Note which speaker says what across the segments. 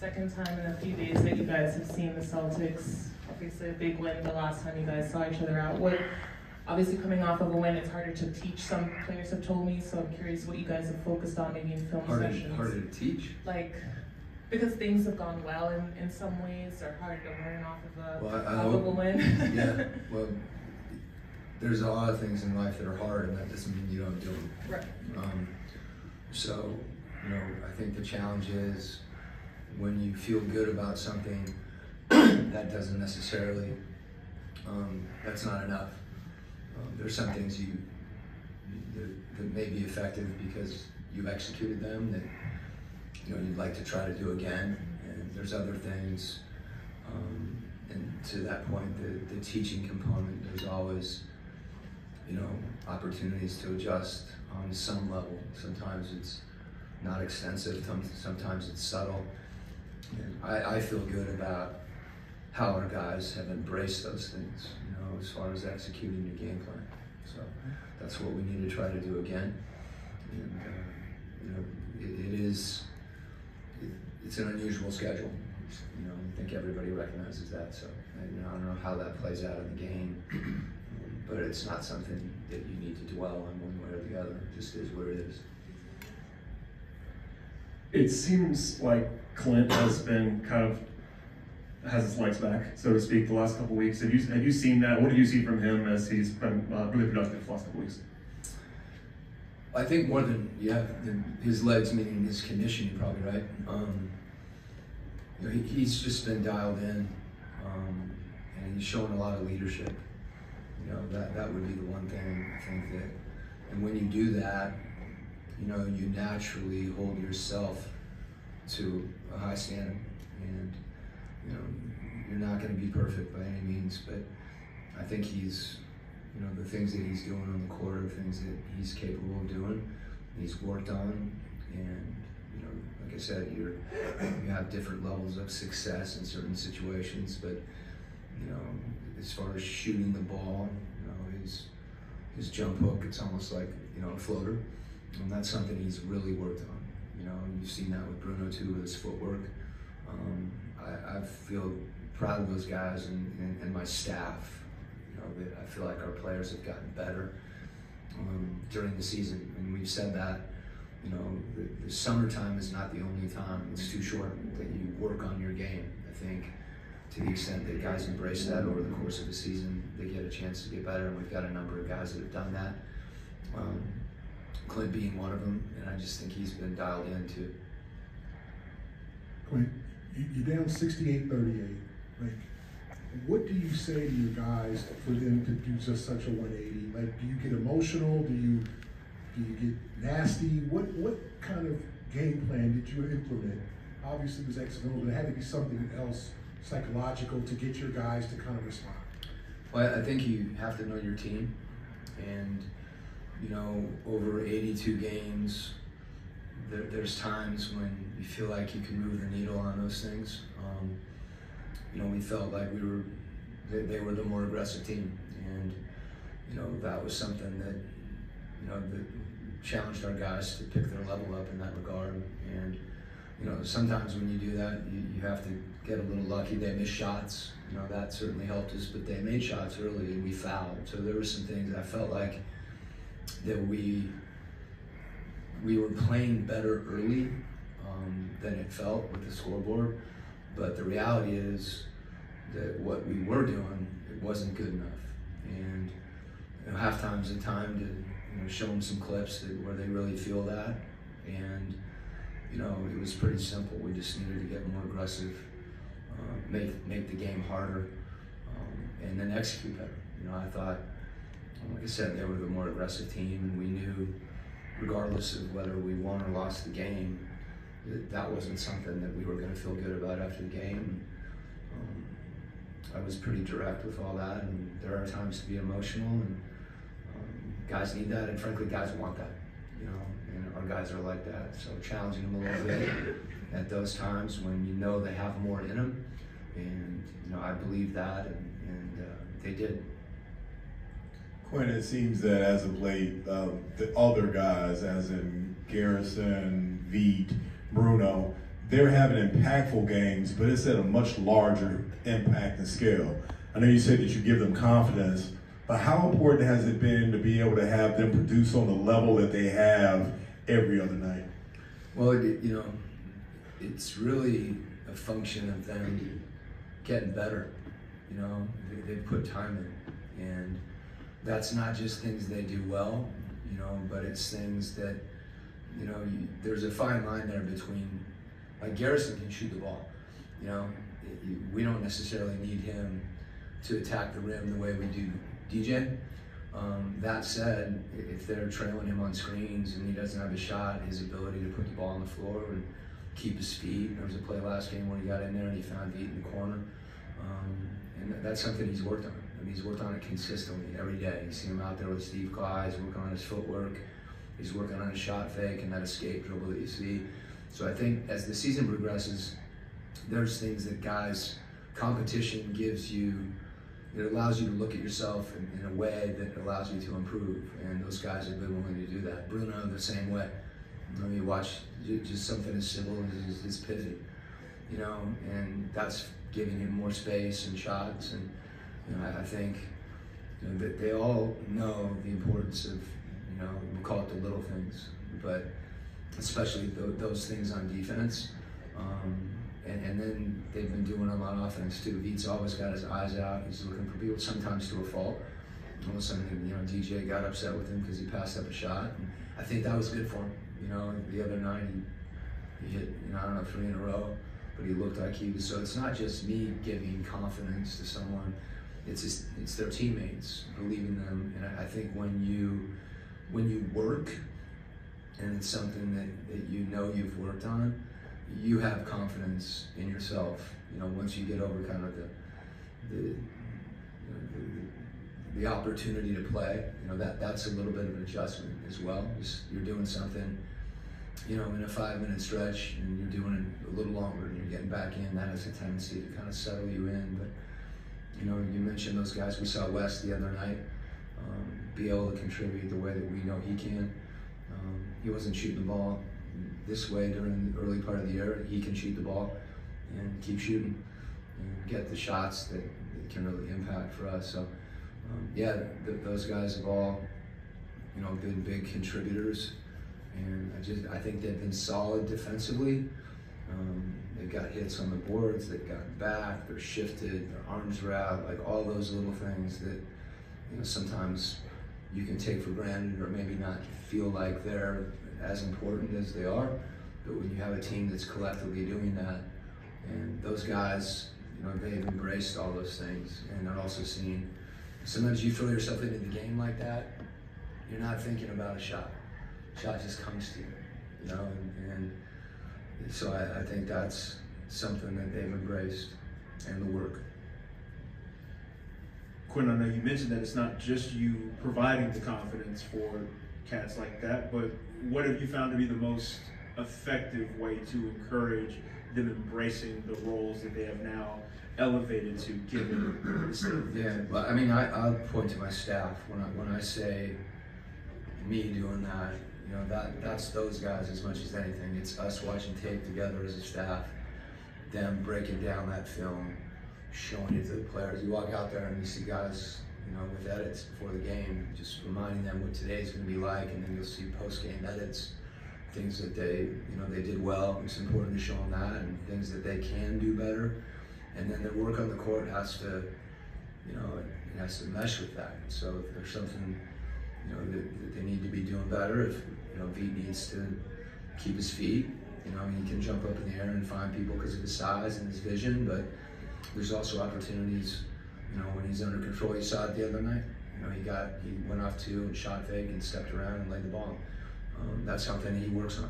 Speaker 1: second time in a few days that you guys have seen the Celtics. Obviously a big win the last time you guys saw each other out. Obviously coming off of a win, it's harder to teach, some players have told me, so I'm curious what you guys have focused on maybe in film sessions.
Speaker 2: Harder to teach?
Speaker 1: Like, because things have gone well in some ways, or harder to learn off of a win.
Speaker 2: Yeah, well, there's a lot of things in life that are hard, and that doesn't mean you don't do them.
Speaker 1: Right.
Speaker 2: So, I think the challenge is when you feel good about something, that doesn't necessarily, that's not enough. There's some things that may be effective because you executed them that you'd like to try to do again, and there's other things. And to that point, the teaching component, there's always opportunities to adjust on some level. Sometimes it's not extensive, sometimes it's subtle. And I feel good about how our guys have embraced those things, as far as executing your game plan. So that's what we need to try to do again. And it's an unusual schedule. I think everybody recognizes that. So I don't know how that plays out in the game, but it's not something that you need to dwell on one way or the other. It just is what it is.
Speaker 3: It seems like Clint has his legs back, so to speak, the last couple of weeks. Have you seen that? What do you see from him as he's been really productive the last couple of weeks?
Speaker 2: I think more than his legs, meaning his conditioning, probably, right? He's just been dialed in, and he's showing a lot of leadership. That would be the one thing I think that, and when you do that, you naturally hold yourself to a high standard, and you're not going to be perfect by any means, but I think he's, the things that he's doing on the court are things that he's capable of doing, he's worked on, and like I said, you have different levels of success in certain situations, but as far as shooting the ball, his jump hook, it's almost like a floater, and that's something he's really worked on. You've seen that with Bruno too, with his footwork. I feel proud of those guys and my staff. That I feel like our players have gotten better during the season, and we've said that. The summertime is not the only time. It's too short that you work on your game. I think to the extent that guys embrace that over the course of the season, they get a chance to get better, and we've got a number of guys that have done that. Clint being one of them, and I just think he's been dialed in too.
Speaker 4: Clint, you're down 68-38. Like, what do you say to your guys for them to do just such a 180? Like, do you get emotional? Do you get nasty? What kind of game plan did you implement? Obviously it was X and O, but it had to be something else psychological to get your guys to kind of respond.
Speaker 2: Well, I think you have to know your team, and over 82 games, there's times when you feel like you can move the needle on those things. We felt like they were the more aggressive team, and that was something that that challenged our guys to pick their level up in that regard. And sometimes when you do that, you have to get a little lucky. They missed shots, that certainly helped us, but they made shots early and we fouled. So there were some things I felt like that we were playing better early than it felt with the scoreboard. But the reality is that what we were doing, it wasn't good enough. And halftime's a time to show them some clips where they really feel that. And it was pretty simple. We just needed to get more aggressive, make the game harder, and then execute better. I thought, like I said, they were the more aggressive team, and we knew, regardless of whether we won or lost the game, that wasn't something that we were going to feel good about after the game. I was pretty direct with all that, and there are times to be emotional, and guys need that, and frankly, guys want that, and our guys are like that. So challenging them a little bit at those times when they have more in them, and I believe that, and they did.
Speaker 5: Quinn, it seems that as of late, the other guys, as in Garrison, Veet, Bruno, they're having impactful games, but it's at a much larger impact and scale. I know you said that you give them confidence, but how important has it been to be able to have them produce on the level that they have every other night?
Speaker 2: Well, it's really a function of them getting better. They put time in, and that's not just things they do well, but it's things that, there's a fine line there between, like Garrison can shoot the ball, we don't necessarily need him to attack the rim the way we do DJ. That said, if they're trailing him on screens and he doesn't have a shot, his ability to put the ball on the floor and keep his feet. There was a play last game where he got in there and he found Veit in the corner. And that's something he's worked on. He's worked on it consistently every day. You see him out there with Steve Cly, he's working on his footwork, he's working on his shot fake and that escape dribble that you see. So I think as the season progresses, there's things that competition gives you. It allows you to look at yourself in a way that allows you to improve, and those guys have been willing to do that. Bruno, the same way. You watch just something as simple as his pivot, and that's giving him more space and shots. And I think that they all know the importance of, we call it the little things, but especially those things on defense. And then they've been doing them on offense too. Veit's always got his eyes out. He's looking for people, sometimes to a fault. All of a sudden, DJ got upset with him because he passed up a shot. And I think that was good for him. The other night he hit, I don't know, 3 in a row, but he looked like he was. So it's not just me giving confidence to someone. It's their teammates believing them. And I think when you work, and it's something that you've worked on, you have confidence in yourself. Once you get over kind of the opportunity to play, that's a little bit of an adjustment as well. You're doing something, in a 5-minute stretch, and you're doing it a little longer, and you're getting back in. That has a tendency to kind of settle you in. But you mentioned those guys. We saw Wes the other night be able to contribute the way that we know he can. He wasn't shooting the ball this way during the early part of the year. He can shoot the ball and keep shooting and get the shots that can really impact for us. So those guys have all been big contributors, and I think they've been solid defensively. They got hits on the boards, they've gotten back, they're shifted, their arms were out, like all those little things that sometimes you can take for granted or maybe not feel like they're as important as they are. But when you have a team that's collectively doing that, and those guys, they've embraced all those things, and they're also seeing, sometimes you throw yourself into the game like that, you're not thinking about a shot. Shot just comes to you, and so I think that's something that they've embraced, and the work.
Speaker 6: Quin, I know you mentioned that it's not just you providing the confidence for cats like that, but what have you found to be the most effective way to encourage them embracing the roles that they have now elevated to, given the state of things?
Speaker 2: Yeah, well, I'll point to my staff when I say me doing that. That's those guys as much as anything. It's us watching tape together as a staff, them breaking down that film, showing it to the players. You walk out there and you see guys, with edits before the game, just reminding them what today's going to be like, and then you'll see post-game edits, things that they did well. It's important to show them that, and things that they can do better. And then their work on the court has to, it has to mesh with that. So if there's something, that they need to be doing better, if Veit needs to keep his feet, he can jump up in the air and find people because of his size and his vision, but there's also opportunities, when he's under control. You saw it the other night. He went off 2 and shot fake and stepped around and laid the ball. That's something he works on.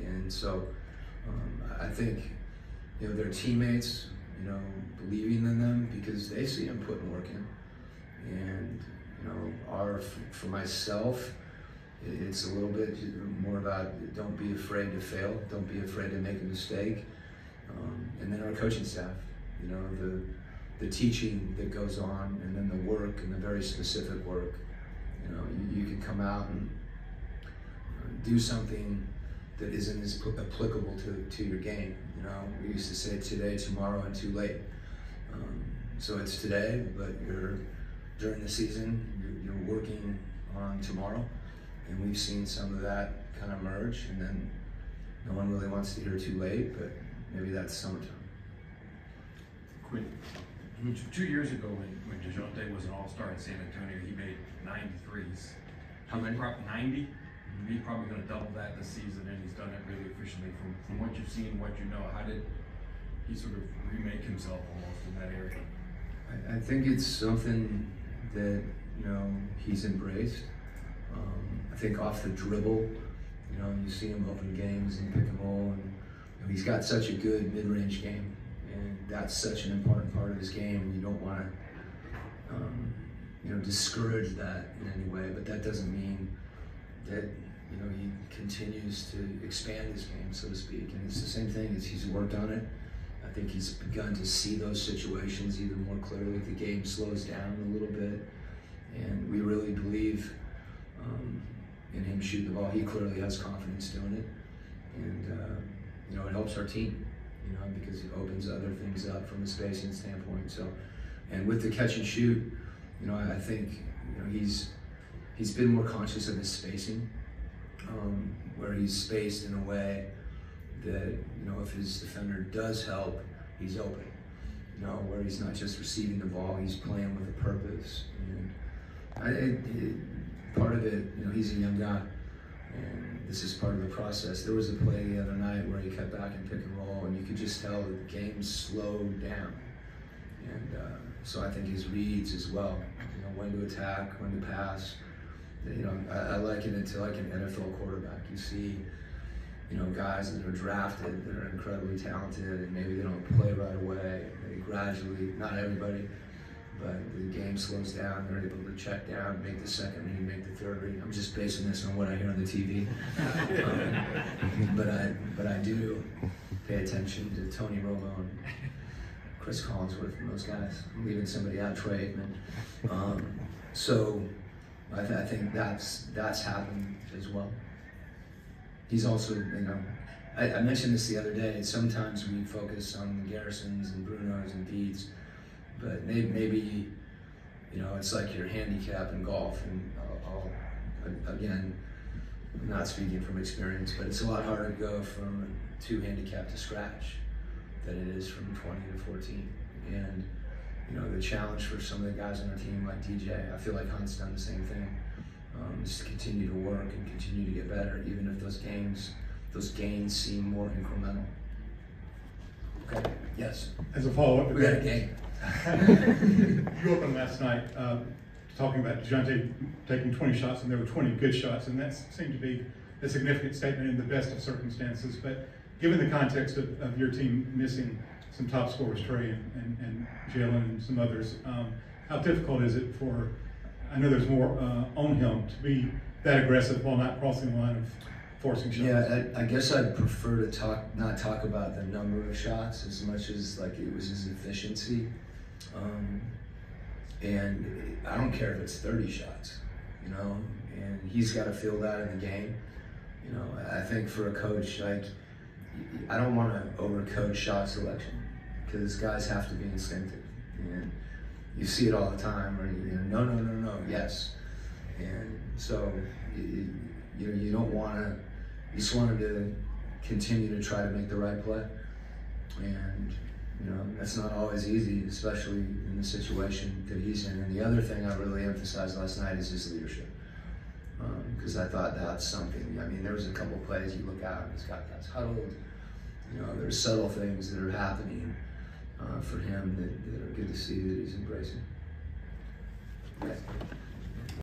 Speaker 2: And so I think, their teammates, believing in them because they see him putting work in. And, for myself, it's a little bit more about don't be afraid to fail, don't be afraid to make a mistake. And then our coaching staff, the teaching that goes on, and then the work and the very specific work. You can come out and do something that isn't as applicable to your game. You know, we used to say today, tomorrow, and too late. So it's today, but during the season, you're working on tomorrow, and we've seen some of that kind of merge, and then no one really wants to hear too late, but maybe that's summertime.
Speaker 7: Quin, 2 years ago when DeJounte was an all-star in San Antonio, he made 93s.
Speaker 2: How many?
Speaker 7: 90. He's probably going to double that this season, and he's done it really efficiently. From what you've seen, what you know, how did he sort of remake himself almost in that area?
Speaker 2: I think it's something that, you know, he's embraced. I think off the dribble, you know, you see him open games and pick and roll, and you know, he's got such a good mid-range game, and that's such an important part of his game, and you don't want to, you know, discourage that in any way, but that doesn't mean that, you know, he continues to expand his game, so to speak, and it's the same thing as he's worked on it. I think he's begun to see those situations even more clearly. The game slows down a little bit, and we really believe in him shooting the ball. He clearly has confidence doing it, and you know, it helps our team, you know, because it opens other things up from a spacing standpoint. So, and with the catch and shoot, you know, I think, you know, he's been more conscious of his spacing, where he's spaced in a way that, you know, if his defender does help, he's open. You know, where he's not just receiving the ball, he's playing with a purpose. And part of it, you know, he's a young guy, and this is part of the process. There was a play the other night where he cut back and pick and roll, and you could just tell that the game slowed down. And so I think his reads as well, you know, when to attack, when to pass. You know, I liken it to like an NFL quarterback. You see, you know, guys that are drafted that are incredibly talented, and maybe they don't play right away. They gradually, not everybody, but the game slows down. They're able to check down, make the second read, make the third read. I'm just basing this on what I hear on the TV. But I do pay attention to Tony Romo and Chris Collinsworth and those guys. I'm leaving somebody out, Trey Aikman. So I think that's happened as well. He's also, you know, I mentioned this the other day, sometimes we focus on the Garrisons and Brunos and Beats, but maybe, you know, it's like your handicap in golf, and again, I'm not speaking from experience, but it's a lot harder to go from 2 handicap to scratch than it is from 20 to 14. And, you know, the challenge for some of the guys on our team like DJ, I feel like Hunt's done the same thing, is to continue to work and continue to get better, even if those gains seem more incremental. Okay, yes?
Speaker 8: As a follow-up to
Speaker 2: We got a
Speaker 8: that,
Speaker 2: game.
Speaker 8: you opened last night talking about DeJounte taking 20 shots, and there were 20 good shots, and that seemed to be a significant statement in the best of circumstances. But given the context of your team missing some top scorers, Trey and Jalen and some others, how difficult is it for, I know there's more on him, to be that aggressive while not crossing the line of forcing shots?
Speaker 2: Yeah, I guess I'd prefer to not talk about the number of shots as much as like it was his efficiency. And I don't care if it's 30 shots, you know, and he's got to feel that in the game. You know, I think for a coach, like, I don't want to overcoach shot selection because guys have to be instinctive. And you see it all the time, where you know, no, yes. And so, you know, you don't want to, you just want him to continue to try to make the right play. And, you know, that's not always easy, especially in the situation that he's in. And the other thing I really emphasized last night is his leadership. Because I thought that's something, I mean, there was a couple plays you look out and he's got guys huddled. You know, there's subtle things that are happening for him that are good to see that he's embracing. Yes.